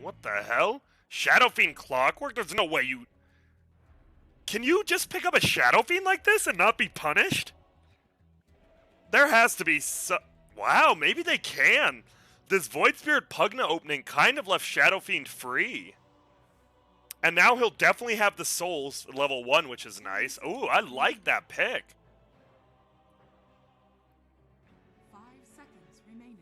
What the hell? Shadow Fiend Clockwork? There's no way you... Can you just pick up a Shadow Fiend like this and not be punished? There has to be Wow, maybe they can. This Void Spirit Pugna opening kind of left Shadow Fiend free. And now he'll definitely have the souls level 1, which is nice. Ooh, I like that pick. 5 seconds remaining.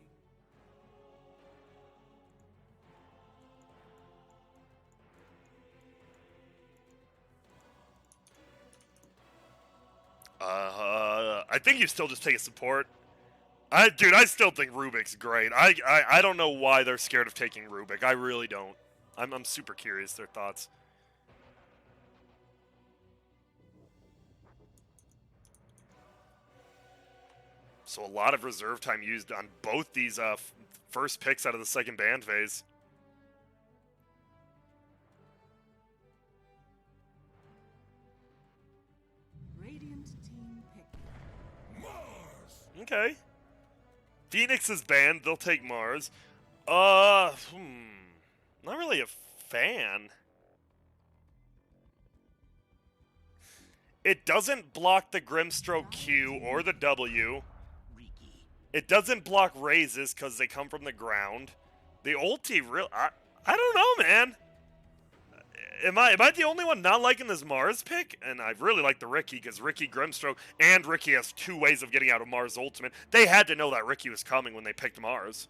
I think you still just take a support. Dude, I still think Rubik's great. I don't know why they're scared of taking Rubik. I really don't. I'm super curious their thoughts. So a lot of reserve time used on both these first picks out of the second band phase. Radiant team pick. Mars. Okay. Phoenix is banned. They'll take Mars. Not really a fan. It doesn't block the Grimstroke Q or the W. It doesn't block raises because they come from the ground. The ulti, I don't know, man. Am I the only one not liking this Mars pick? And I really like the Riki because Riki Grimstroke and Riki has 2 ways of getting out of Mars Ultimate. They had to know that Riki was coming when they picked Mars.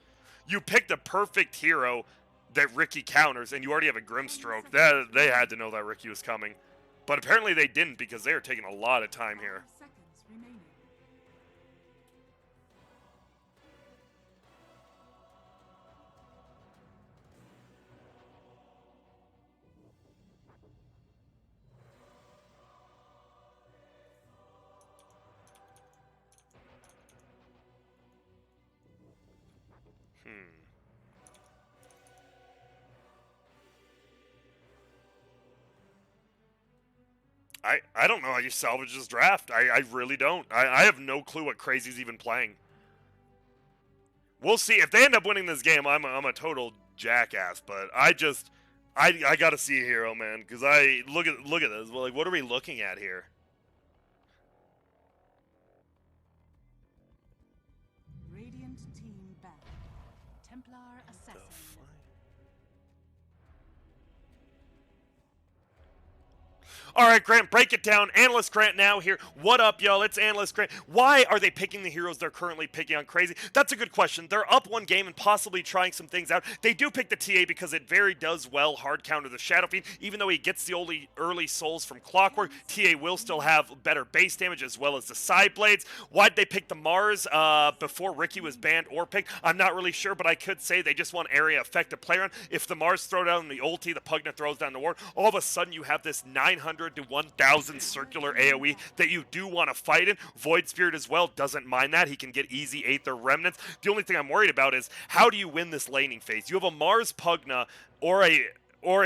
You picked a perfect hero that Riki counters, and you already have a Grimstroke. They had to know that Riki was coming. But apparently they didn't because they are taking a lot of time here. 5 seconds remaining. I don't know how you salvage this draft. I really don't. I have no clue what Crazy's even playing. We'll see. If they end up winning this game, I'm a total jackass. But I gotta see a hero, man. Because look at this. Well, like, what are we looking at here? Radiant team back. Templar assassin. All right, Grant, break it down. Analyst Grant now here. What up, y'all? It's Analyst Grant. Why are they picking the heroes they're currently picking on Crazy? That's a good question. They're up 1 game and possibly trying some things out. They do pick the TA because it very does well hard counter the Shadow Fiend. Even though he gets the only early souls from Clockwork, TA will still have better base damage as well as the side blades. Why'd they pick the Mars before Riki was banned or picked? I'm not really sure, but I could say they just want area effect to play around. If the Mars throw down the ulti, the Pugna throws down the ward, all of a sudden you have this 900 to 1000 circular AoE that you do want to fight in. Void Spirit as well doesn't mind that. He can get easy Aether Remnants. The only thing I'm worried about is how do you win this laning phase? You have a Mars Pugna or a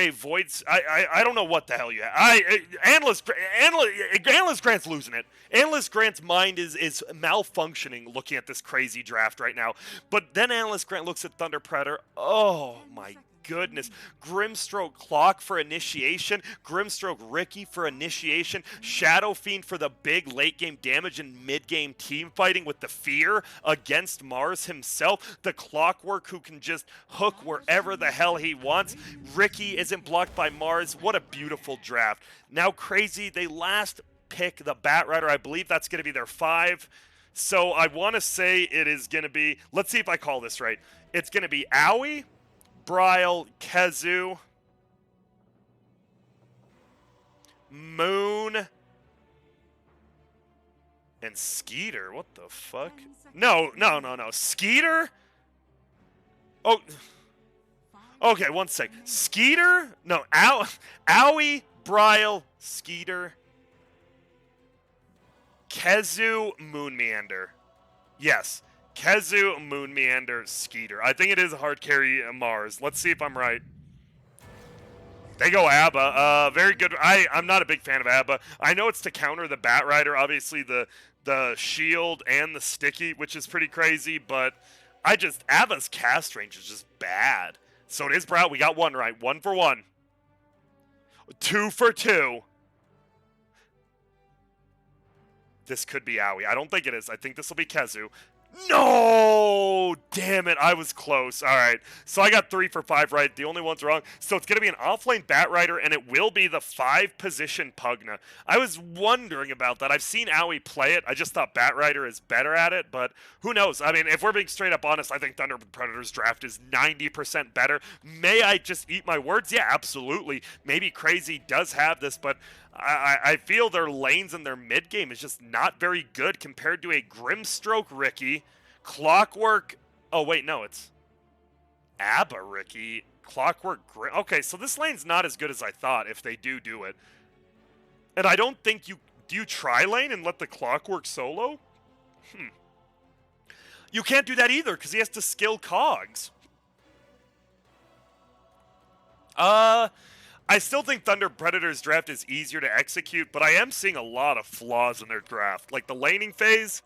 Void... I don't know what the hell you have. Analyst Grant's losing it. Analyst Grant's mind is malfunctioning looking at this crazy draft right now. But then Analyst Grant looks at Thunder Predator. Oh my goodness. Grimstroke Clock for initiation. Grimstroke Riki for initiation. Shadow Fiend for the big late game damage and mid game team fighting with the fear against Mars himself. The Clockwork who can just hook wherever the hell he wants. Riki isn't blocked by Mars. What a beautiful draft. Now Crazy, they last pick the Batrider. I believe that's going to be their 5. So I want to say it is going to be, let's see if I call this right. It's going to be Aoi, Bryle, Kezu, Moon, and Skeeter. What the fuck? No. Skeeter? Oh. Okay, one sec. Skeeter? No, Aoi, Bryle, Skeeter, Kezu, Moon Meander. Yes. Kezu, Moon Meander, Skeeter. I think it is a hard carry Mars. Let's see if I'm right. They go Abba. Very good. I'm not a big fan of Abba. I know it's to counter the Batrider, obviously the shield and the sticky, which is pretty crazy, but Ava's cast range is just bad. So it is Brow. We got one right. 1 for 1. 2 for 2. This could be Aoi. I don't think it is. I think this will be Kezu. No! Damn it, I was close. All right, so I got 3 for 5 right. The only one's wrong. So it's going to be an offlane Bat Rider, and it will be the 5-position Pugna. I was wondering about that. I've seen Aoi play it. I just thought Bat Rider is better at it, but who knows? I mean, if we're being straight up honest, I think Thunder Predator's draft is 90% better. May I just eat my words? Yeah, absolutely. Maybe Crazy does have this, but I feel their lanes and their mid game is just not very good compared to a Grimstroke Ricky, Clockwork. Oh wait, no, it's Abba Ricky, Clockwork. Okay, so this lane's not as good as I thought. If they do it, and I don't think you do. You try lane and let the Clockwork solo. You can't do that either because he has to skill cogs. I still think Thunder Predator's draft is easier to execute, but I am seeing a lot of flaws in their draft. Like the laning phase.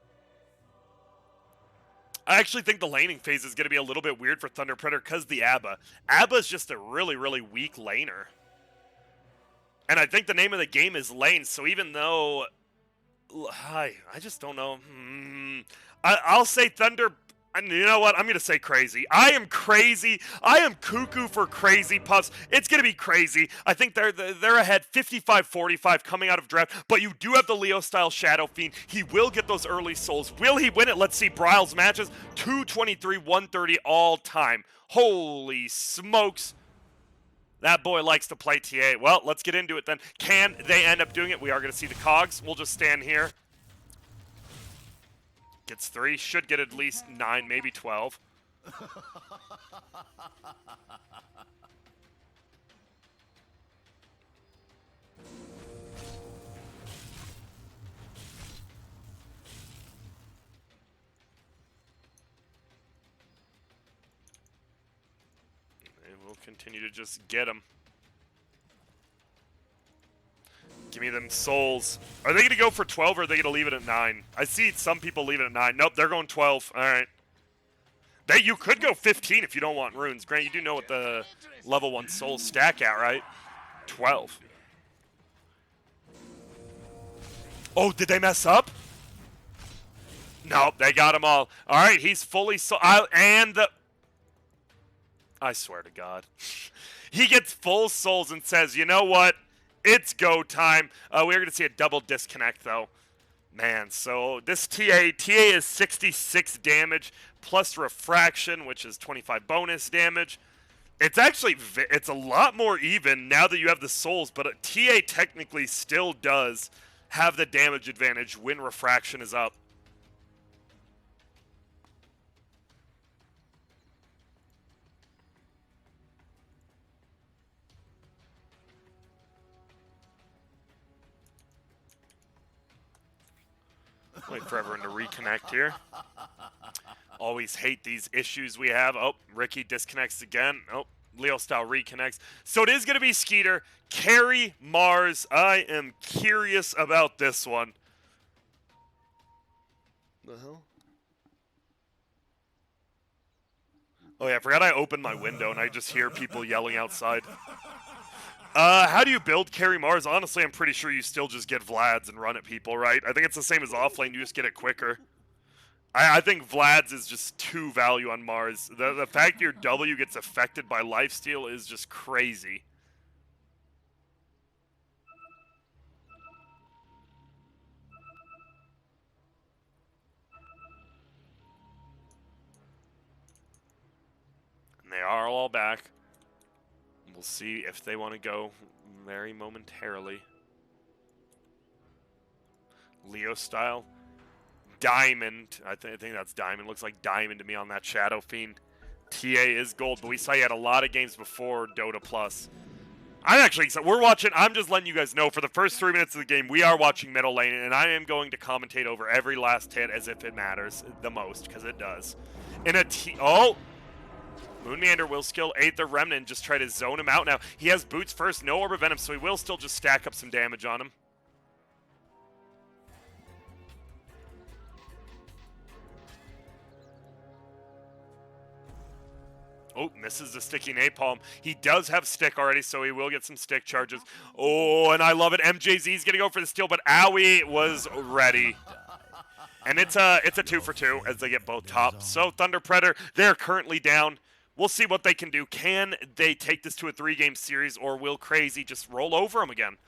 I actually think the laning phase is going to be a little bit weird for Thunder Predator because the Abba. Abba's just a really, really weak laner. And I think the name of the game is lane, so even though... I just don't know. I'll say Thunder... You know what? I'm going to say crazy. I am crazy. I am cuckoo for crazy puffs. It's going to be crazy. I think they're ahead 55-45 coming out of draft, but you do have the Leo-style Shadow Fiend. He will get those early souls. Will he win it? Let's see. Bryle's matches, 223, 130 all time. Holy smokes. That boy likes to play TA. Well, let's get into it then. Can they end up doing it? We are going to see the cogs. We'll just stand here. Gets 3, should get at least 9, maybe 12. And we'll continue to just get them. Give me them souls. Are they going to go for 12 or are they going to leave it at 9? I see some people leave it at 9. Nope, they're going 12. All right. You could go 15 if you don't want runes. Grant, you do know what the level 1 souls stack at, right? 12. Oh, did they mess up? Nope, they got them all. All right, he's fully and the... I swear to God. He gets full souls and says, you know what? It's go time. We're going to see a double disconnect, though. Man, so this TA is 66 damage plus refraction, which is 25 bonus damage. It's actually, it's a lot more even now that you have the souls, but TA technically still does have the damage advantage when refraction is up. Wait for everyone to reconnect here. Always hate these issues we have. Oh, Ricky disconnects again. Oh, Leo style reconnects. So it is going to be Skeeter. Carry Mars. I am curious about this one. The hell? Oh yeah, I forgot I opened my window and I just hear people yelling outside. How do you build Carry Mars? Honestly, I'm pretty sure you still just get Vlad's and run at people, right? I think it's the same as offlane, you just get it quicker. I think Vlad's is just too value on Mars. The fact your W gets affected by lifesteal is just crazy. And they are all back. We'll see if they want to go very momentarily. Leo style. Diamond. I think that's Diamond. Looks like Diamond to me on that Shadow Fiend. TA is gold, but we saw he had a lot of games before Dota Plus. We're watching, I'm just letting you guys know, for the first 3 minutes of the game, we are watching middle lane, and I am going to commentate over every last hit as if it matters the most, because it does. Oh! Moonmeander will skill 8 the Remnant, just try to zone him out now. He has boots first, no Orb of Venom, so he will still just stack up some damage on him. Oh, misses the sticky napalm. He does have stick already, so he will get some stick charges. Oh, and I love it. MJZ's going to go for the steal, but Owie was ready. And it's a 2 for 2 as they get both tops. So Thunder Predator, they're currently down. We'll see what they can do. Can they take this to a 3-game series, or will Crazy just roll over them again?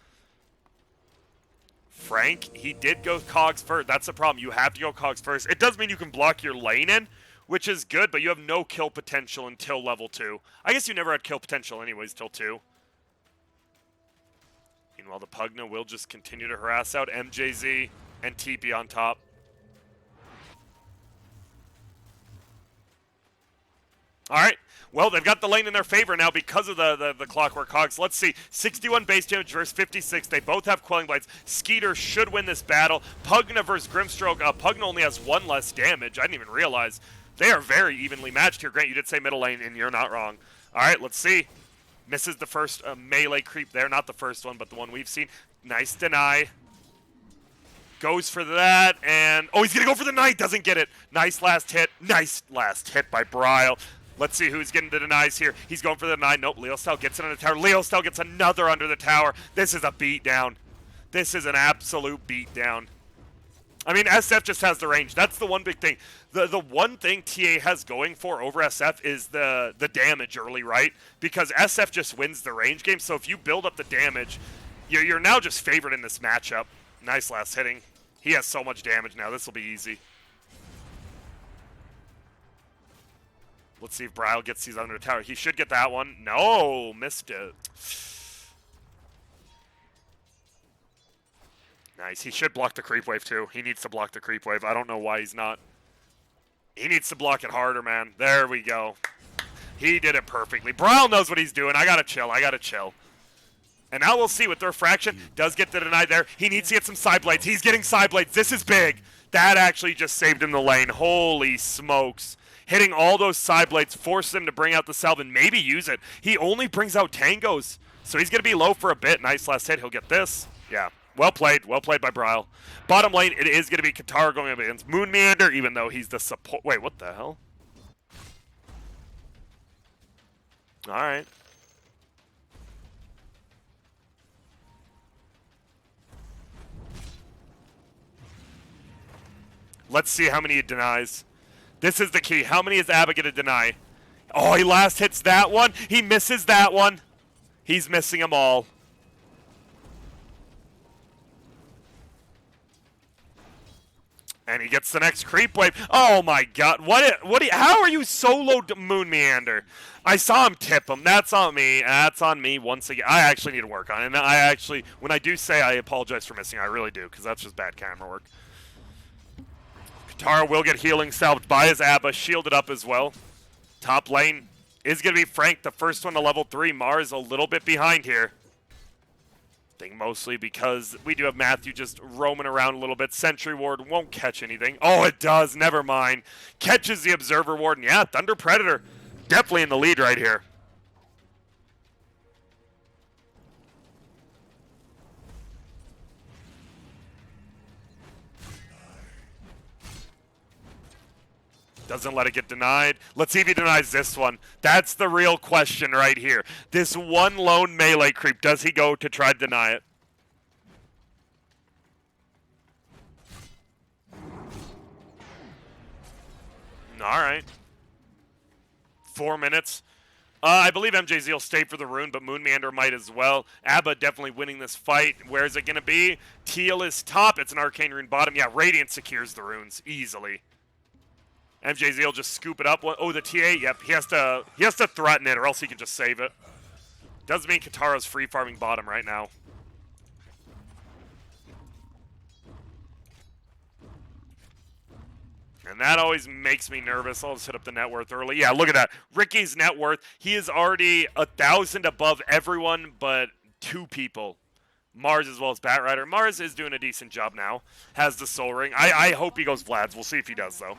Frank, he did go Cogs first. That's the problem. You have to go Cogs first. It does mean you can block your lane in, which is good, but you have no kill potential until level 2. I guess you never had kill potential anyways till 2. Meanwhile, the Pugna will just continue to harass out MJZ and TP on top. All right. Well, they've got the lane in their favor now because of the Clockwork Hogs. Let's see. 61 base damage versus 56. They both have Quelling Blades. Skeeter should win this battle. Pugna versus Grimstroke. Pugna only has 1 less damage. I didn't even realize. They are very evenly matched here. Grant, you did say middle lane, and you're not wrong. All right, let's see. Misses the first melee creep there. Not the first one, but the one we've seen. Nice deny. Goes for that, and... oh, he's going to go for the knight. Doesn't get it. Nice last hit. Nice last hit by Bryle. Let's see who's getting the denies here. He's going for the deny. Nope, Leo Style gets it under the tower. Leo Style gets another under the tower. This is a beatdown. This is an absolute beatdown. I mean, SF just has the range. That's the one big thing. The one thing TA has going for over SF is the damage early, right? Because SF just wins the range game. So if you build up the damage, you're now just favored in this matchup. Nice last hitting. He has so much damage now. This will be easy. Let's see if Bryle gets these under the tower. He should get that one. No, missed it. Nice. He should block the creep wave, too. He needs to block the creep wave. I don't know why he's not. He needs to block it harder, man. There we go. He did it perfectly. Bryle knows what he's doing. I gotta chill. I gotta chill. And now we'll see with their fraction. Does get the deny there. He needs to get some side blades. He's getting side blades. This is big. That actually just saved him the lane. Holy smokes. Hitting all those side blades, force him to bring out the salve and maybe use it. He only brings out tangos, so he's going to be low for a bit. Nice last hit. He'll get this. Yeah, well played by Bryle. Bottom lane, it is going to be Katara going up against Moon Meander, even though he's the support. Wait, what the hell? All right. Let's see how many he denies. This is the key. How many is Abba going to deny? Oh, he last hits that one. He misses that one. He's missing them all. And he gets the next creep wave. Oh my god. How are you solo Moon Meander? I saw him tip him. That's on me. That's on me once again. I actually need to work on it. And when I do say I apologize for missing, I really do, because that's just bad camera work. Katara will get healing salved by his Abba, shielded up as well. Top lane is going to be Frank, the first one to level 3. Mars a little bit behind here. I think mostly because we do have Matthew just roaming around a little bit. Sentry Ward won't catch anything. Oh, it does. Never mind. Catches the Observer Ward. And yeah, Thunder Predator definitely in the lead right here. Doesn't let it get denied. Let's see if he denies this one. That's the real question right here. This one lone melee creep, does he go to try to deny it? All right. 4 minutes. I believe MJZ will stay for the rune, but Moon Meander might as well. Abba definitely winning this fight. Where is it going to be? Teal is top. It's an Arcane Rune bottom. Yeah, Radiant secures the runes easily. MJZ will just scoop it up. Oh, the TA. Yep, he has to threaten it, or else he can just save it. Doesn't mean Katara's free farming bottom right now. And that always makes me nervous. I'll just hit up the net worth early. Yeah, look at that. Ricky's net worth. He is already 1,000 above everyone but 2 people. Mars as well as Batrider. Mars is doing a decent job now. Has the soul ring. I hope he goes Vlad's. We'll see if he does, though.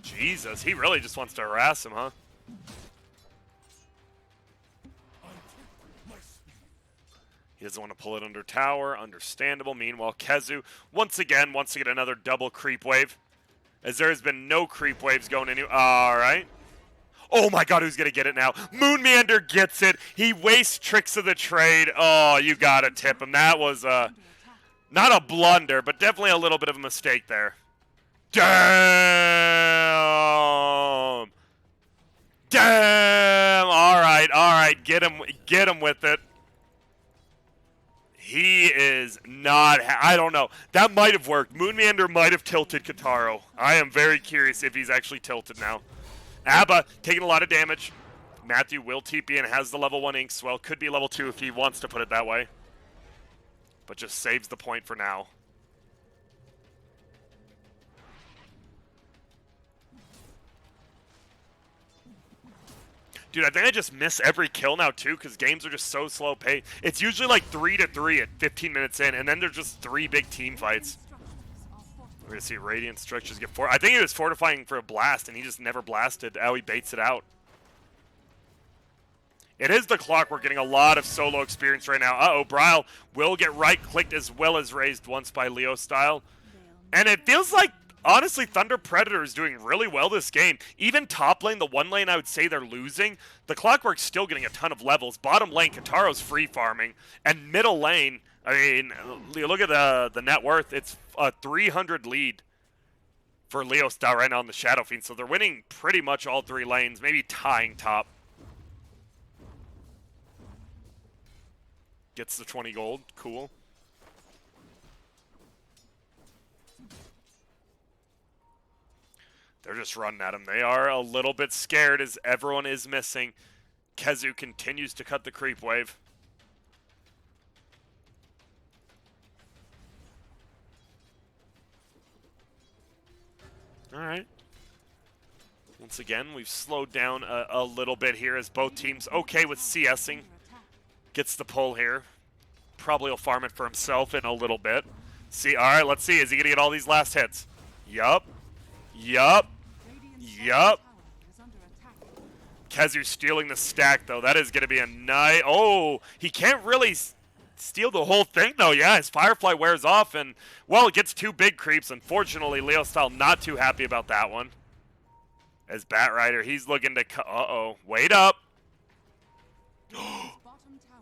Jesus, he really just wants to harass him, huh? He doesn't want to pull it under tower. Understandable. Meanwhile, KheZu once again wants to get another double creep wave, as there has been no creep waves going in. All right. Oh my god, who's going to get it now? Moonmeander gets it. He wastes Tricks of the Trade. Oh, you got to tip him. That was not a blunder, but definitely a little bit of a mistake there. Damn. Damn. All right. Get him with it. He is not, I don't know. That might have worked. Moonmeander might have tilted Kataro. I am very curious if he's actually tilted now. Abba taking a lot of damage. Matthew will TP and has the level 1 Inkswell. Could be level 2 if he wants to put it that way. But just saves the point for now. Dude, I think I just miss every kill now too, because games are just so slow paced. It's usually like 3-3 at 15 minutes in, and then there's just 3 big team fights. We're going to see Radiant Structures get I think he was fortifying for a blast, and he just never blasted. How he baits it out. It is the Clockwork getting a lot of solo experience right now. Uh-oh, Bryle will get right-clicked as well as raised once by Leo Style. And it feels like, honestly, Thunder Predator is doing really well this game. Even top lane, the one lane I would say they're losing, the Clockwork's still getting a ton of levels. Bottom lane, Kataro's free farming. And middle lane, I mean, look at the net worth. It's a 300 lead for Leo Style right now on the Shadow Fiend. So they're winning pretty much all 3 lanes, maybe tying top. Gets the 20 gold. Cool. They're just running at him. They are a little bit scared as everyone is missing. KheZu continues to cut the creep wave. All right. Once again, we've slowed down a little bit here as both teams okay with CSing. Gets the pull here. Probably will farm it for himself in a little bit. See, all right, let's see. Is he going to get all these last hits? Yup. KheZu stealing the stack, though. That is going to be a nice... Oh, he can't really steal the whole thing, though. Yeah, his Firefly wears off, and, well, it gets 2 big creeps. Unfortunately, Leo Style not too happy about that one. As Batrider, he's looking to... Uh-oh. Wait up.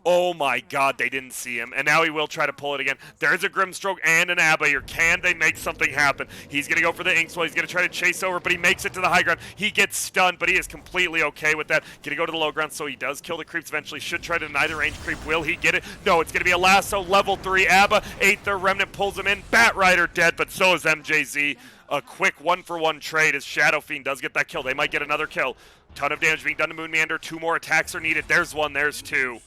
Oh my god, they didn't see him. And now he will try to pull it again. There's a Grimstroke and an Abba here. Can they make something happen? He's going to go for the Inkswell. He's going to try to chase over, but he makes it to the high ground. He gets stunned, but he is completely okay with that. Going to go to the low ground, so he does kill the creeps eventually. Should try to deny the range creep. Will he get it? No, it's going to be a lasso. Level 3 Abba. 8th Remnant pulls him in. Batrider dead, but so is MJZ. A quick 1-for-1 trade as Shadow Fiend does get that kill. They might get another kill. Ton of damage being done to Moonmeander. 2 more attacks are needed. There's 1. There's 2.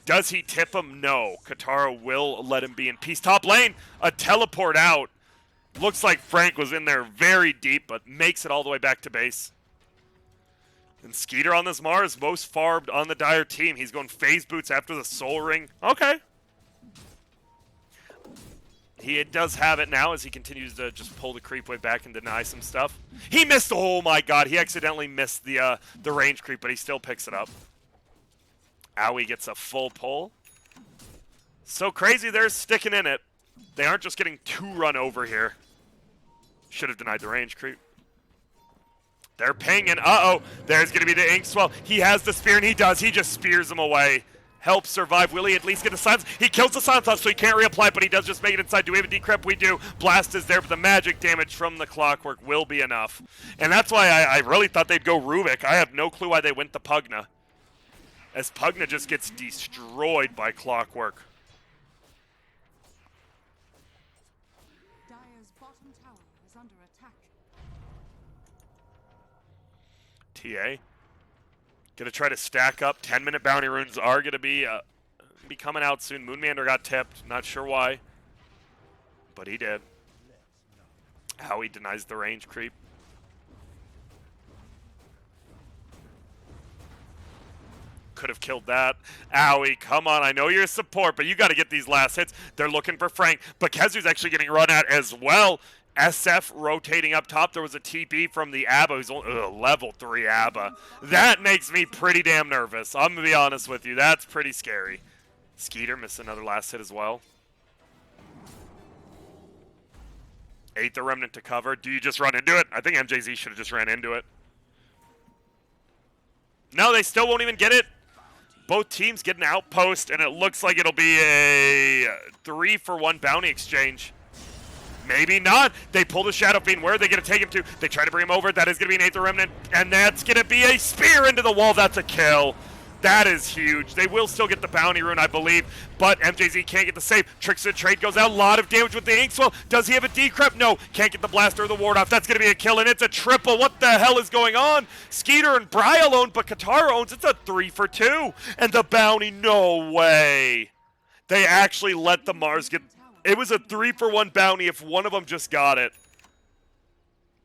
Does he tip him? No. Kataro will let him be in peace. Top lane, a teleport out. Looks like Frank was in there very deep, but makes it all the way back to base. And Skeeter on this Mars, most farmed on the Dire team. He's going phase boots after the Soul Ring. Okay. He does have it now as he continues to just pull the creep wave back and deny some stuff. He missed, oh my god, he accidentally missed the range creep, but he still picks it up. Owie gets a full pull. So crazy, they're sticking in it. They aren't just getting 2 run over here. Should have denied the range creep. They're pinging. Uh-oh. There's going to be the Inkswell. He has the spear, and he does. He just spears him away. Helps survive. Will he at least get the silence? He kills the silence off, so he can't reapply, but he does just make it inside. Do we have a decrep? We do. Blast is there, but the magic damage from the Clockwork will be enough. And that's why I really thought they'd go Rubik. I have no clue why they went the Pugna, as Pugna just gets destroyed by Clockwork. Dire's bottom tower is under attack. TA. Gonna try to stack up. 10-minute bounty runes are gonna be coming out soon. Moonmeander got tipped. Not sure why, but he did. How he denies the range creep. Could have killed that. Owie, come on. I know you're a support, but you got to get these last hits. They're looking for Frank, but KheZu's actually getting run at as well. SF rotating up top. There was a TP from the Abba, who's level 3 Abba. That makes me pretty damn nervous. I'm going to be honest with you. That's pretty scary. Skeeter missed another last hit as well. Ate the Remnant to cover. Do you just run into it? I think MJZ should have just ran into it. No, they still won't even get it. Both teams get an outpost, and it looks like it'll be a 3-for-1 bounty exchange. Maybe not. They pull the Shadow Fiend. Where are they going to take him to? They try to bring him over. That is going to be an Aether Remnant, and that's going to be a spear into the wall. That's a kill. That is huge. They will still get the bounty rune, I believe, but MJZ can't get the save. Tricks of Trade goes out. A lot of damage with the Inkswell. Does he have a decrep? No. Can't get the blaster or the ward off. That's going to be a kill, and it's a triple. What the hell is going on? Skeeter and Brile own, but Katara owns. It's a 3-for-2. And the bounty, no way. They actually let the Mars get... It was a 3-for-1 bounty if one of them just got it.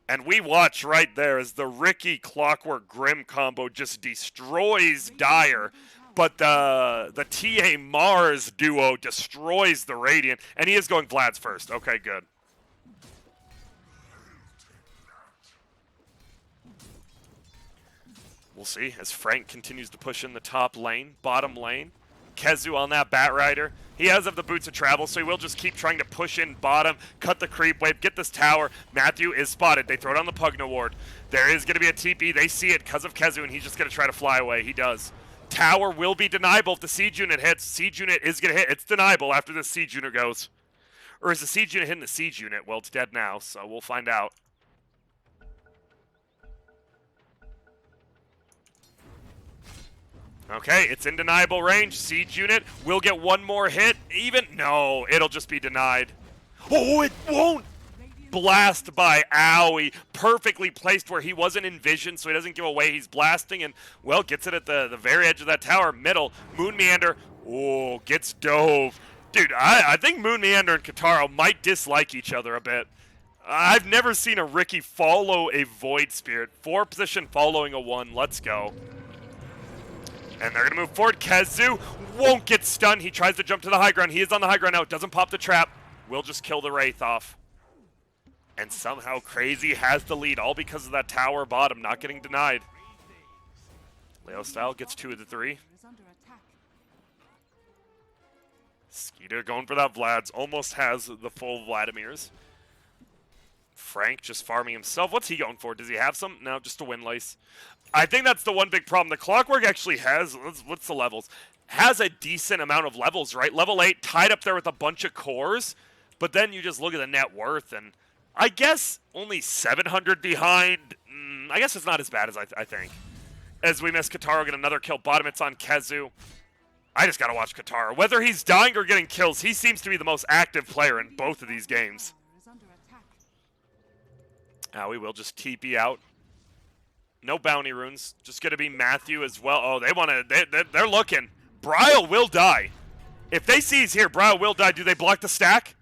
And we watch right there as the Ricky Clockwork Grim combo just destroys Dire. But the TA Mars duo destroys the Radiant. And he is going Vlad's first. Okay, good. We'll see as Frank continues to push in the top lane, bottom lane. KheZu on that Batrider. He has the boots of travel, so he will just keep trying to push in bottom, cut the creep wave, get this tower. Matthew is spotted. They throw it on the Pugna ward. There is going to be a TP. They see it because of KheZu, and he's just going to try to fly away. He does. Tower will be deniable if the siege unit hits. Siege unit is going to hit. It's deniable after the siege unit goes. Or is the siege unit hitting the siege unit? Well, it's dead now, so we'll find out. Okay, it's in deniable range. Siege unit will get one more hit. Even, no, it'll just be denied. Oh, it won't! Blast by Owie. Perfectly placed where he wasn't envisioned, so he doesn't give away. He's blasting and, well, gets it at the very edge of that tower. Middle, Moon Meander. Oh, gets dove. Dude, I think Moon Meander and Kataro might dislike each other a bit. I've never seen a Ricky follow a Void Spirit. 4 position following a 1. Let's go. And they're going to move forward. KheZu won't get stunned. He tries to jump to the high ground. He is on the high ground now. Doesn't pop the trap. Will just kill the Wraith off. And somehow Crazy has the lead, all because of that tower bottom not getting denied. Leo Style gets 2 of the 3. Skeeter going for that Vlad's. Almost has the full Vladimir's. Frank just farming himself. What's he going for? Does he have some? No, just a Windlace. I think that's the one big problem. The Clockwork actually has, what's the levels? Has a decent amount of levels, right? Level 8, tied up there with a bunch of cores. But then you just look at the net worth, and I guess only 700 behind. I guess it's not as bad as I think. As we miss Kataro get another kill. Bottom, it's on KheZu. I just got to watch Kataro. Whether he's dying or getting kills, he seems to be the most active player in both of these games. We will just TP out. No bounty runes. Just going to be Matthew as well. Oh, they want to... They're looking. Brile will die. If they see he's here, Brile will die. Do they block the stack?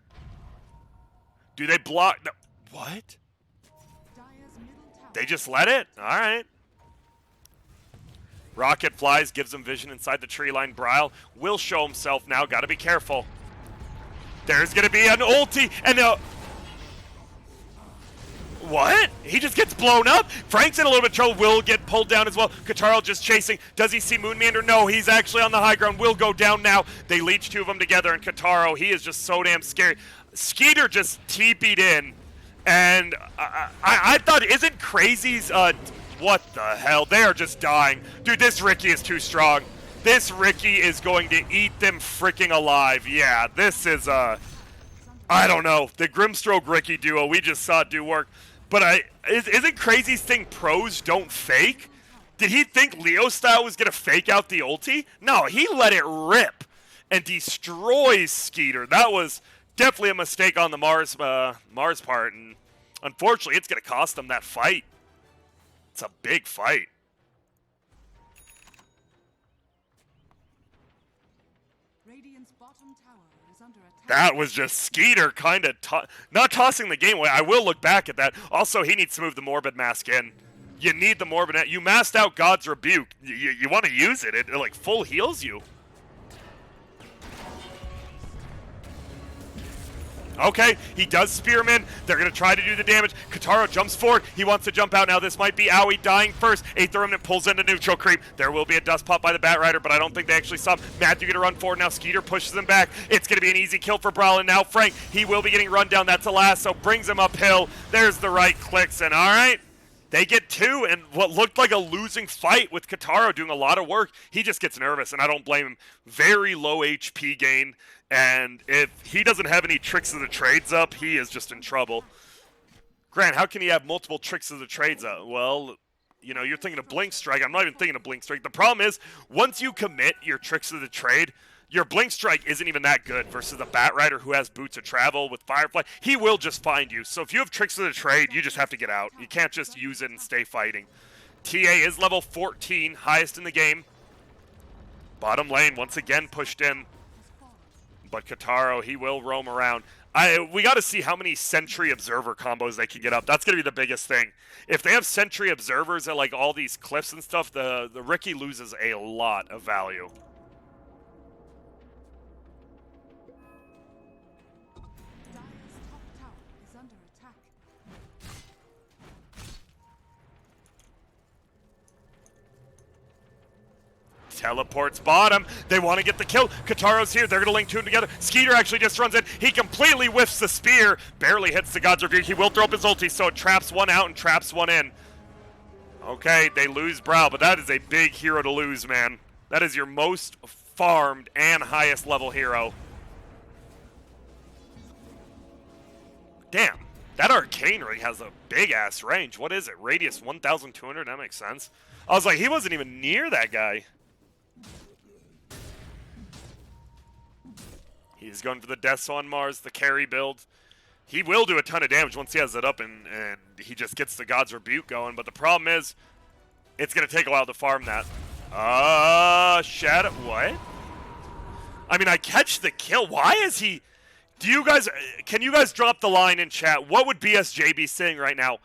Do they block... No. What? They just let it? All right. Rocket flies, gives him vision inside the tree line. Brile will show himself now. Got to be careful. There's going to be an ulti and a... What? He just gets blown up? Frank's in a little bit of trouble. Will get pulled down as well. Kataro just chasing. Does he see Moon Meander? No, he's actually on the high ground. Will go down now. They leech 2 of them together, and Kataro, he is just so damn scary. Skeeter just TP'd in, and I thought, isn't Crazy's, what the hell? They are just dying. Dude, this Ricky is too strong. This Ricky is going to eat them freaking alive. Yeah, this is, I don't know. The Grimstroke Ricky duo, we just saw it do work. But isn't Crazy's thing pros don't fake? Did he think Leo Style was going to fake out the ulti? No, he let it rip and destroys Skeeter. That was definitely a mistake on the Mars part, and unfortunately, it's going to cost them that fight. It's a big fight. Radiant's bottom tower is under attack. That was just Skeeter kind of not tossing the game away. I will look back at that. Also, he needs to move the Morbid Mask in. You need the Morbid. You masked out God's Rebuke. You want to use it. It like full heals you. Okay, he does spear him in. They're going to try to do the damage. Kataro jumps forward. He wants to jump out now. This might be Aoi dying first. Eighth Remnant pulls into neutral creep. There will be a dust pop by the Batrider, but I don't think they actually saw him. Matthew going to run forward now. Skeeter pushes him back. It's going to be an easy kill for Brawl. And now Frank, he will be getting run down. That's a lasso. Brings him uphill. There's the right clicks. And all right, they get two, and what looked like a losing fight with Kataro doing a lot of work. He just gets nervous, and I don't blame him. Very low HP gain. And if he doesn't have any tricks of the trades up, he is just in trouble. Grant, how can he have multiple tricks of the trades up? Well, you know, you're thinking of Blink Strike. I'm not even thinking of Blink Strike. The problem is, once you commit your tricks of the trade, your Blink Strike isn't even that good versus the Batrider who has Boots of Travel with Firefly. He will just find you. So if you have tricks of the trade, you just have to get out. You can't just use it and stay fighting. TA is level 14, highest in the game. Bottom lane, once again, pushed in. But Kataro, he will roam around. We got to see how many Sentry Observer combos they can get up. That's going to be the biggest thing. If they have Sentry Observers at like all these cliffs and stuff, the Riki loses a lot of value. Dire's top tower is under attack. Teleports bottom. They want to get the kill. Kataro's here. They're going to link two together. Skeeter actually just runs in. He completely whiffs the spear. Barely hits the God's Rebuke. He will throw up his ulti, so it traps one out and traps one in. Okay, they lose Brawl, but that is a big hero to lose, man. That is your most farmed and highest level hero. Damn. That Arcane ring has a big-ass range. What is it? Radius 1,200? That makes sense. I was like, he wasn't even near that guy. He's going for the Deaths on Mars, the carry build. He will do a ton of damage once he has it up and he just gets the God's Rebuke going. But the problem is, it's going to take a while to farm that. Shadow, what? I mean, I catch the kill. Why is he... can you guys drop the line in chat? What would BSJ be saying right now?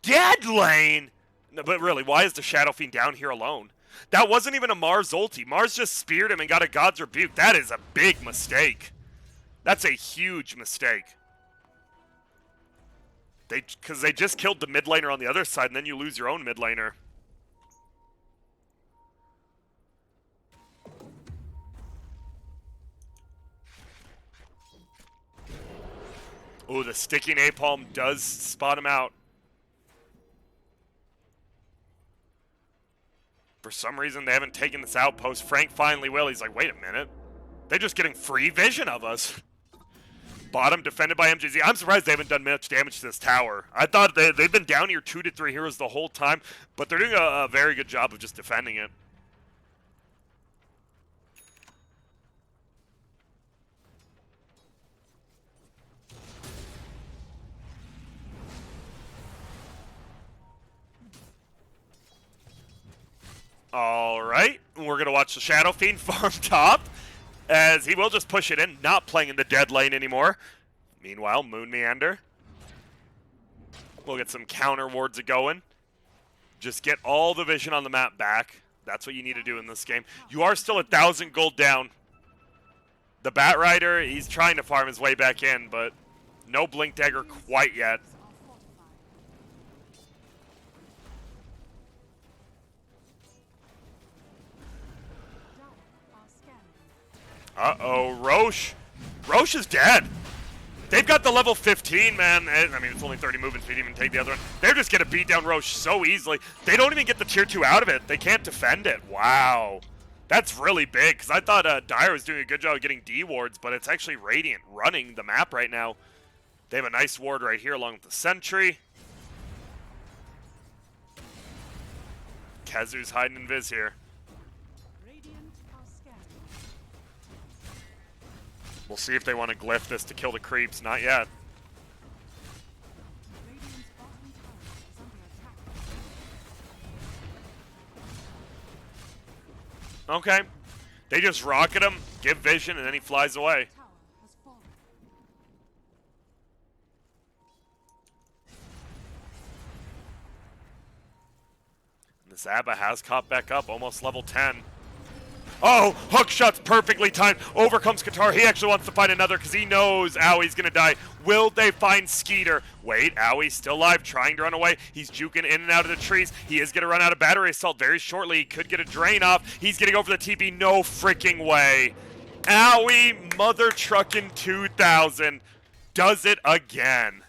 Dead lane? No, but really, why is the Shadow Fiend down here alone? That wasn't even a Mars ulti. Mars just speared him and got a God's Rebuke. That is a big mistake. That's a huge mistake. Because they just killed the mid laner on the other side, and then you lose your own mid laner. Oh, the sticking napalm does spot him out. For some reason, they haven't taken this outpost. Frank finally will. He's like, wait a minute. They're just getting free vision of us. Bottom defended by MJZ. I'm surprised they haven't done much damage to this tower. I thought they've been down here 2 to 3 heroes the whole time, but they're doing a very good job of just defending it. All right, we're going to watch the Shadow Fiend farm top, as he will just push it in, not playing in the dead lane anymore. Meanwhile, Moon Meander. We'll get some counter wards going. Just get all the vision on the map back. That's what you need to do in this game. You are still 1,000 gold down. The Batrider, he's trying to farm his way back in, but no Blink Dagger quite yet. Uh-oh, Roche. Roche is dead. They've got the level 15, man. I mean, it's only 30 movements. They didn't even take the other one. They're just going to beat down Roche so easily. They don't even get the tier 2 out of it. They can't defend it. Wow. That's really big, because I thought Dire was doing a good job of getting D wards, but it's actually Radiant running the map right now. They have a nice ward right here along with the Sentry. Kazu's hiding in Viz here. We'll see if they want to glyph this to kill the creeps. Not yet. Okay. They just rocket him, give vision, and then he flies away. And the Zabba has caught back up, almost level 10. Oh, hook shots perfectly timed. Overcomes Qatar. He actually wants to find another because he knows Owie's going to die. Will they find Skeeter? Wait, Owie's still alive, trying to run away. He's juking in and out of the trees. He is going to run out of battery assault very shortly. He could get a drain off. He's going to go for the TP. No freaking way. Owie mother truckin' 2000 does it again.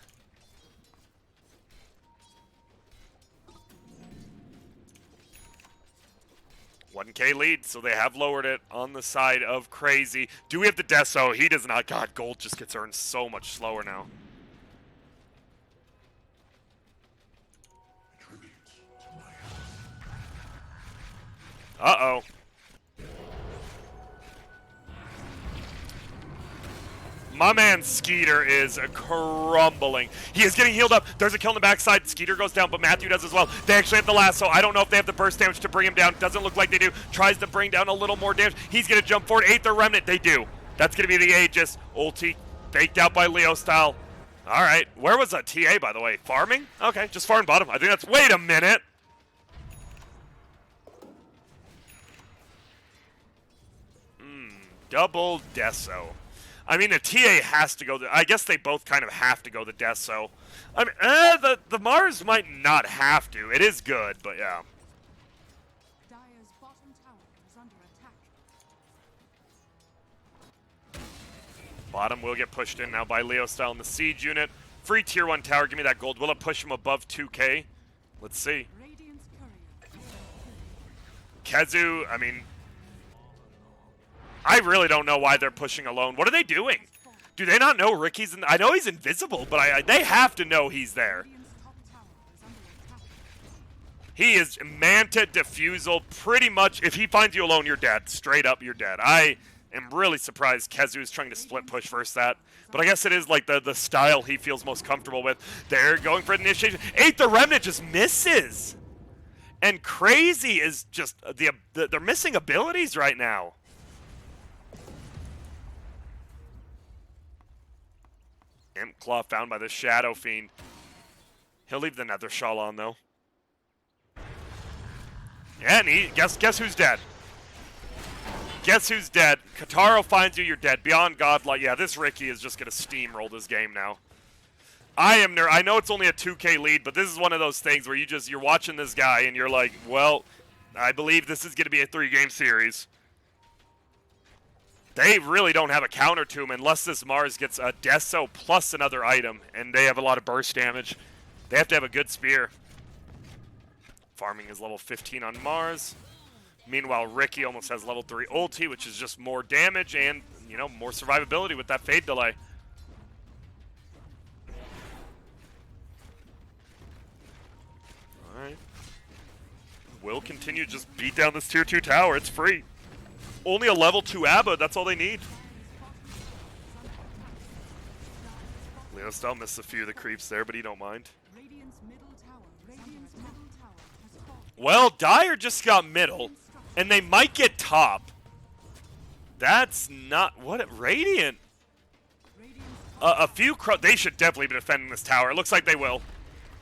$1K lead, so they have lowered it on the side of Crazy. Do we have the Deso? He does not. God, gold just gets earned so much slower now. Uh-oh. My man Skeeter is crumbling. He is getting healed up. There's a kill on the backside. Skeeter goes down, but Matthew does as well. They actually have the lasso. I don't know if they have the burst damage to bring him down. Doesn't look like they do. Tries to bring down a little more damage. He's going to jump forward. Aether Remnant. They do. That's going to be the Aegis. Ulti faked out by Leo style. All right. Where was that TA, by the way? Farming? Okay, just farm bottom. I think that's... Wait a minute. Double Deso. I mean, the TA has to go. I guess they both kind of have to go the Deso. I mean, the Mars might not have to. It is good, but yeah. Dire's bottom tower is under attack. Bottom will get pushed in now by Leo style in the siege unit. Free tier 1 tower. Give me that gold. Will it push him above 2K? Let's see. Radiant's courier. Kezu, I mean, I really don't know why they're pushing alone. What are they doing? Do they not know Ricky's in? I know he's invisible, but they have to know he's there. Radiant's top tower is under attack. He is Manta Diffusal pretty much. If he finds you alone, you're dead. Straight up, you're dead. I am really surprised Kezu is trying to split push versus that. But I guess it is like the style he feels most comfortable with. They're going for initiation. Aether Remnant just misses. And Crazy is just, they're missing abilities right now. Imp Claw found by the Shadow Fiend. He'll leave the Nether Shawl on, though. Yeah, and guess who's dead? Guess who's dead? Kataro finds you, you're dead. Beyond Godlike. Yeah, this Ricky is just going to steamroll this game now. I know it's only a 2K lead, but this is one of those things where you're watching this guy and you're like, well, I believe this is going to be a 3-game series. They really don't have a counter to him unless this Mars gets a Deso plus another item, and they have a lot of burst damage. They have to have a good spear. Farming is level 15 on Mars. Meanwhile, Ricky almost has level 3 ulti, which is just more damage and, you know, more survivability with that fade delay. Alright. Will continue to just beat down this tier 2 tower. It's free. Only a level 2 ABBA, that's all they need. Leo still missed a few of the creeps there, but he don't mind. Radiant's middle tower has fallen. Well, Dire just got middle, and they might get top. That's not... What? Radiant? A few... They should definitely be defending this tower. It looks like they will.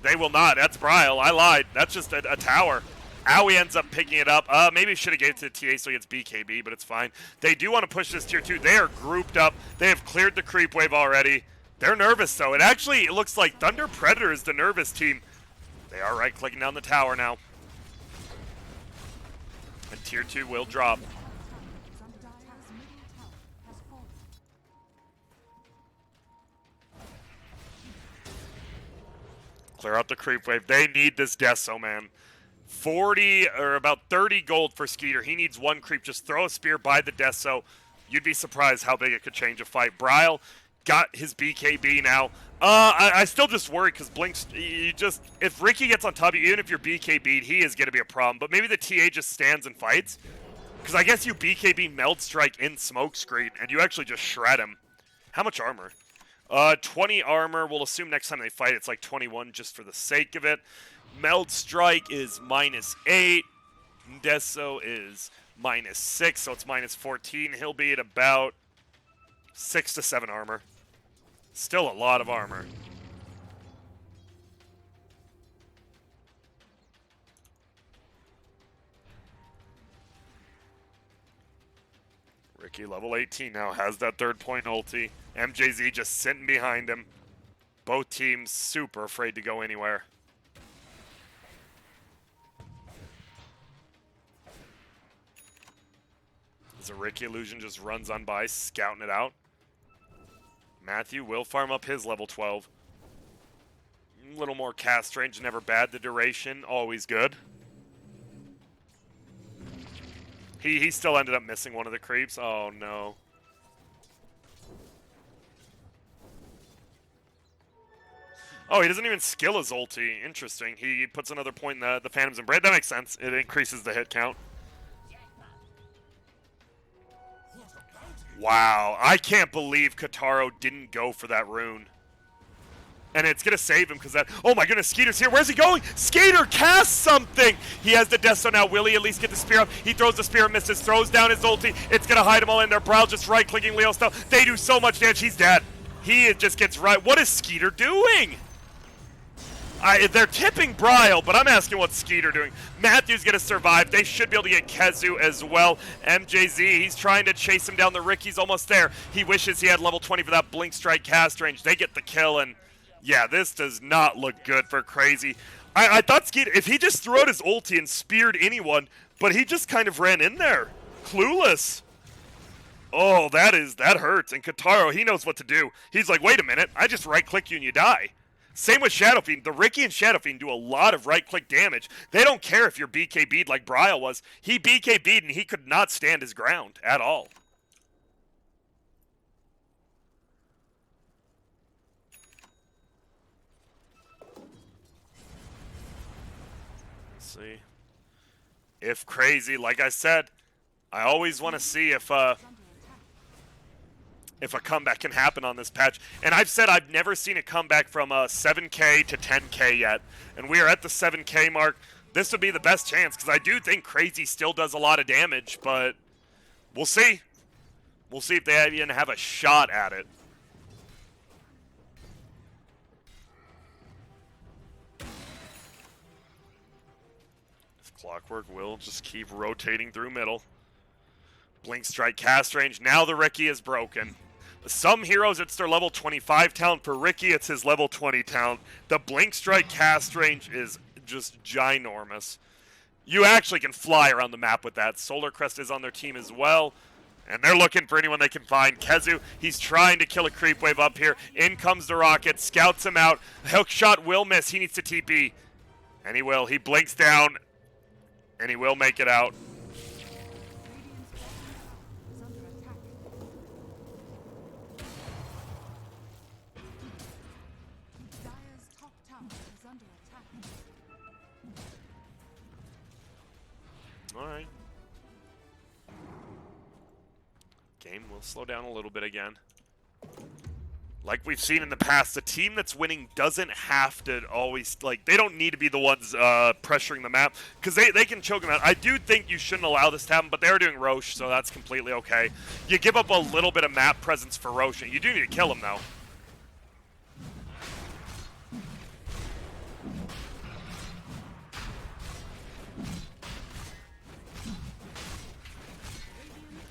They will not. That's Bryle. I lied. That's just a tower. Owie ends up picking it up. Maybe should have gave it to the TA so he gets BKB, but it's fine. They do want to push this tier 2. They are grouped up. They have cleared the creep wave already. They're nervous, though. It looks like Thunder Predator is the nervous team. They are right-clicking down the tower now. And tier 2 will drop. Clear out the creep wave. They need this Deso, man. 40 or about 30 gold for Skeeter. He needs 1 creep. Just throw a spear by the Deso. You'd be surprised how big it could change a fight. Bryle got his BKB now. I still just worry because Blink's, if Ricky gets on top of you, even if you're BKB'd, he is going to be a problem. But maybe the TA just stands and fights. Because I guess you BKB Meld Strike in Smokescreen and you actually just shred him. How much armor? 20 armor. We'll assume next time they fight it's like 21 just for the sake of it. Meld Strike is -8. Deso is -6, so it's -14. He'll be at about 6 to 7 armor. Still a lot of armor. Ricky, level 18 now, has that 3rd-point ulti. MJZ just sitting behind him. Both teams super afraid to go anywhere. As a Ricky illusion just runs on by, scouting it out. Matthew will farm up his level 12. A little more cast range, never bad. The duration, always good. He still ended up missing one of the creeps. Oh, no. Oh, he doesn't even skill his ulti. Interesting. He puts another point in the Phantom's Embrace. That makes sense. It increases the hit count. Wow. I can't believe Kataro didn't go for that rune. And it's going to save him because that... Oh my goodness, Skeeter's here. Where's he going? Skater casts something! He has the Death Stone now. Will he at least get the spear up? He throws the spear, misses, throws down his ulti. It's going to hide them all in there. Brow just right-clicking Leo style. They do so much damage. He's dead. He just gets right... What is Skeeter doing? They're tipping Bryle, but I'm asking what's Skeeter doing. Matthew's going to survive. They should be able to get Kezu as well. MJZ, he's trying to chase him down. The Ricky's almost there. He wishes he had level 20 for that Blink Strike cast range. They get the kill, and yeah, this does not look good for Crazy. I thought Skeeter, if he just threw out his ulti and speared anyone, but he just kind of ran in there. Clueless. Oh, that hurts. And Kataro, he knows what to do. He's like, wait a minute, I just right-click you and you die. Same with Shadow Fiend. The Ricky and Shadow Fiend do a lot of right-click damage. They don't care if you're BKB'd like Bryle was. He BKB'd and he could not stand his ground at all. Let's see. If Crazy, like I said, I always want to see if a comeback can happen on this patch. And I've said I've never seen a comeback from 7K to 10K yet. And we are at the 7K mark. This would be the best chance, because I do think Crazy still does a lot of damage, but we'll see. We'll see if they even have a shot at it. If Clockwork will just keep rotating through middle. Blink Strike cast range. Now the Ricky is broken. Some heroes, it's their level 25 talent. For Ricky, it's his level 20 talent. The Blink Strike cast range is just ginormous. You actually can fly around the map with that. Solar Crest is on their team as well. And they're looking for anyone they can find. Kezu, he's trying to kill a creep wave up here. In comes the rocket, scouts him out. Hook shot will miss. He needs to TP. And he will. He blinks down. And he will make it out. Alright. Game will slow down a little bit again. Like we've seen in the past, the team that's winning doesn't have to always, like, they don't need to be the ones pressuring the map, because they can choke them out. I do think you shouldn't allow this to happen, but they're doing Roche, so that's completely okay. You give up a little bit of map presence for Roche. You do need to kill him, though.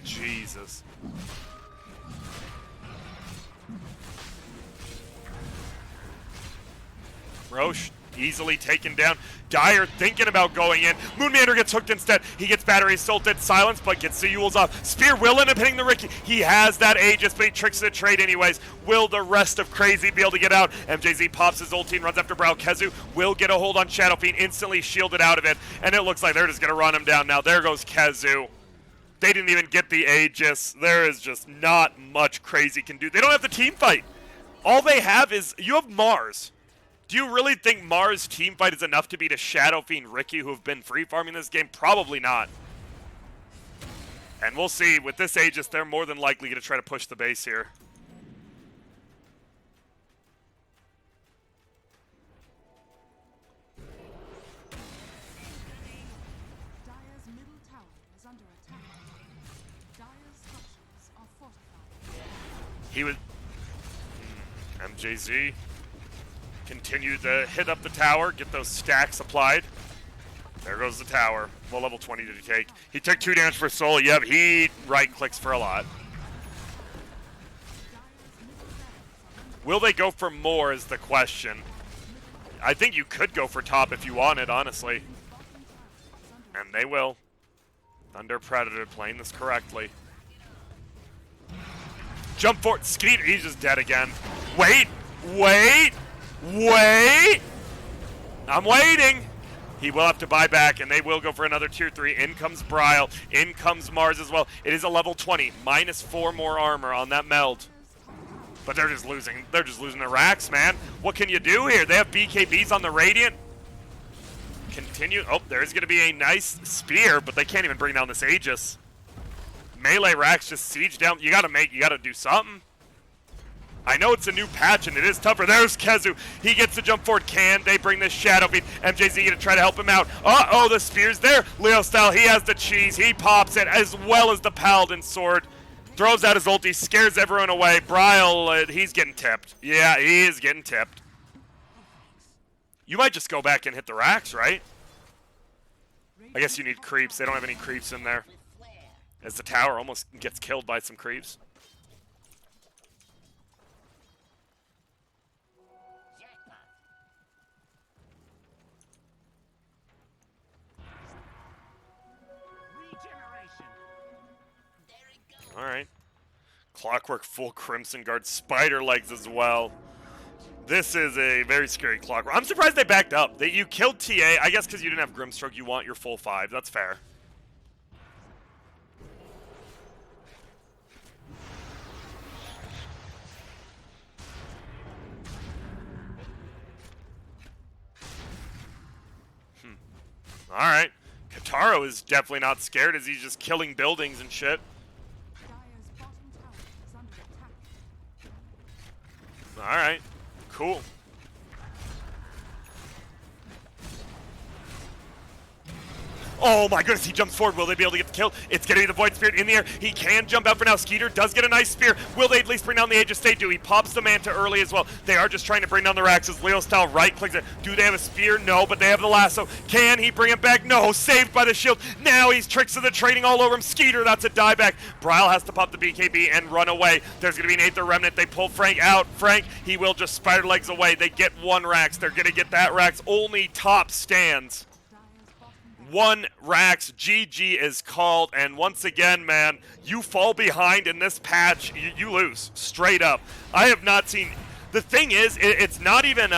Jesus. Roche easily taken down. Dyer thinking about going in. Moonmander gets hooked instead. He gets battery assaulted. Silence, but gets the Yules off. Spear will end up hitting the Ricky. He has that Aegis, but he tricks the trade anyways. Will the rest of Crazy be able to get out? MJZ pops his ulti and runs after Brow. Kezu will get a hold on Shadow Fiend, instantly shielded out of it. And it looks like they're just going to run him down now. There goes Kezu. They didn't even get the Aegis. There is just not much Crazy can do. They don't have the team fight. All they have is, you have Mars. Do you really think Mars team fight is enough to beat a Shadow Fiend Ricky who have been free farming this game? Probably not. And we'll see. With this Aegis, they're more than likely going to try to push the base here. Dire's middle tower is under attack. Dire's structures are fortified. He was... MJZ continue to hit up the tower, get those stacks applied. There goes the tower. What level 20 did he take? He took 2 damage for soul. Yep, he right-clicks for a lot. Will they go for more is the question. I think you could go for top if you wanted, honestly. And they will. Thunder Predator playing this correctly. Jump forward. Skeeter, he's just dead again. Wait! Wait! Wait! I'm waiting! He will have to buy back, and they will go for another tier 3. In comes Bryle. In comes Mars as well. It is a level 20. Minus 4 more armor on that meld. But they're just losing. They're just losing their racks, man. What can you do here? They have BKBs on the Radiant. Continue. Oh, there's going to be a nice spear, but they can't even bring down this Aegis. Melee racks just siege down. You got to do something. I know it's a new patch, and it is tougher. There's Kezu. He gets to jump forward. Can they bring this Shadow Beam? MJZ going to try to help him out. Uh-oh, the spear's there. Leo style, he has the cheese. He pops it, as well as the Paladin sword. Throws out his ulti, scares everyone away. Bryle, he's getting tipped. Yeah, he is getting tipped. You might just go back and hit the racks, right? I guess you need creeps. They don't have any creeps in there. As the tower almost gets killed by some creeps. Alright. Clockwork full Crimson Guard. Spider legs as well. This is a very scary Clockwork. I'm surprised they backed up. You killed TA. I guess because you didn't have Grimstroke, you want your full 5. That's fair. Alright. Kataro is definitely not scared as he's just killing buildings and shit. Alright. Cool. Oh my goodness, he jumps forward. Will they be able to get the kill? It's going to be the Void Spirit in the air. He can jump out for now. Skeeter does get a nice spear. Will they at least bring down the Aegis? They do. He pops the Manta early as well. They are just trying to bring down the racks as Leo style right clicks it. Do they have a spear? No, but they have the lasso. Can he bring it back? No. Saved by the shield. Now he's tricks of the trading all over him. Skeeter, that's a dieback. Bryle has to pop the BKB and run away. There's going to be an Aether Remnant. They pull Frank out. Frank, he will just spider legs away. They get 1 racks. They're going to get that racks. Only top stands. 1 racks. GG is called, and once again, man, you fall behind in this patch, you lose straight up. I have not seen. The thing is, it's not even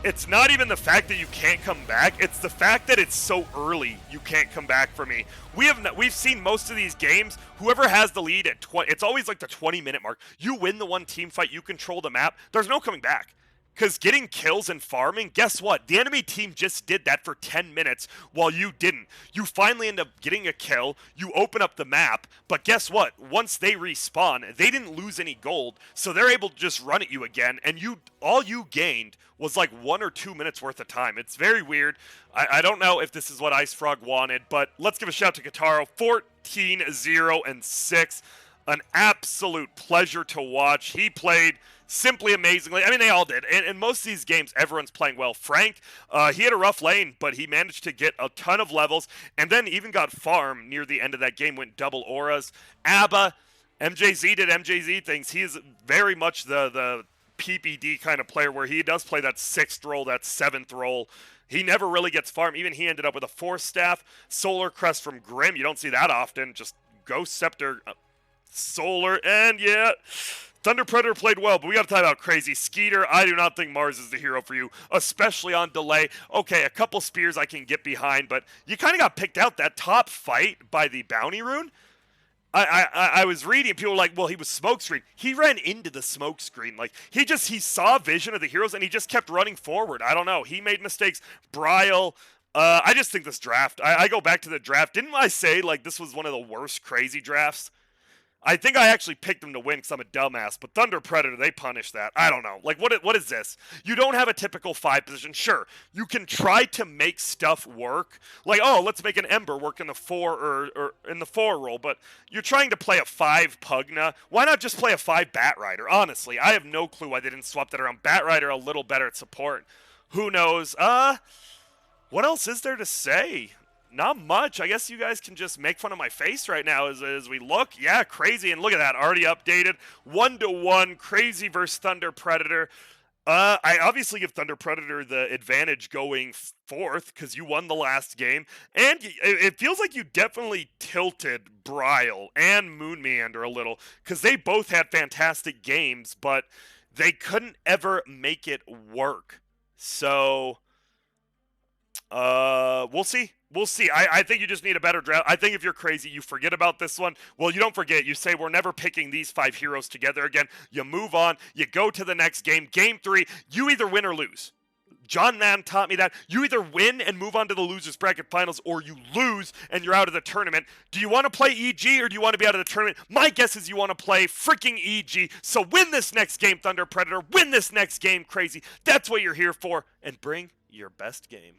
it's not even the fact that you can't come back. It's the fact that it's so early. You can't come back for me. We've seen most of these games. Whoever has the lead at 20, it's always like the 20-minute mark. You win the 1 team fight. You control the map. There's no coming back. Because getting kills and farming, guess what? The enemy team just did that for 10 minutes while you didn't. You finally end up getting a kill, you open up the map, but guess what? Once they respawn, they didn't lose any gold, so they're able to just run at you again, and all you gained was like 1 or 2 minutes worth of time. It's very weird. I don't know if this is what Ice Frog wanted, but let's give a shout to Kataro. 14-0-6. An absolute pleasure to watch. He played simply amazingly. I mean, they all did. And in most of these games, everyone's playing well. Frank, he had a rough lane, but he managed to get a ton of levels, and then even got farm near the end of that game, went double auras. ABBA, MJZ did MJZ things. He is very much the PPD kind of player where he does play that 6th role, that 7th role. He never really gets farm. Even he ended up with a 4th staff. Solar Crest from Grim. You don't see that often. Just Ghost Scepter, Solar, and yeah, Thunder Predator played well, but we got to talk about Crazy. Skeeter, I do not think Mars is the hero for you, especially on delay. Okay, a couple spears I can get behind, but you kind of got picked out that top fight by the bounty rune. I was reading, people were like, well, he was smokescreen. He ran into the smokescreen. Like, he saw vision of the heroes, and he just kept running forward. I don't know. He made mistakes. Bryle, I just think this draft, I go back to the draft. Didn't I say, like, this was one of the worst Crazy drafts? I think I actually picked them to win because I'm a dumbass, but Thunder Predator, they punish that. I don't know. Like, what is this? You don't have a typical 5 position. Sure, you can try to make stuff work. Like, oh, let's make an Ember work in the 4 or in the 4 role, but you're trying to play a 5 Pugna. Why not just play a 5 Bat Rider? Honestly, I have no clue why they didn't swap that around. Bat Rider a little better at support. Who knows? What else is there to say? Not much. I guess you guys can just make fun of my face right now as we look. Yeah, crazy. And look at that. Already updated. 1-1. Crazy versus Thunder Predator. I obviously give Thunder Predator the advantage going fourth because you won the last game. And it feels like you definitely tilted Bryle and Moon Meander a little because they both had fantastic games, but they couldn't ever make it work. So, we'll see. We'll see. I think you just need a better draft. I think if you're crazy, you forget about this one. Well, you don't forget. You say, we're never picking these 5 heroes together again. You move on. You go to the next game. Game 3, you either win or lose. John Madden taught me that. You either win and move on to the losers bracket finals, or you lose and you're out of the tournament. Do you want to play EG or do you want to be out of the tournament? My guess is you want to play freaking EG. So win this next game, Thunder Predator. Win this next game, Crazy. That's what you're here for. And bring your best game.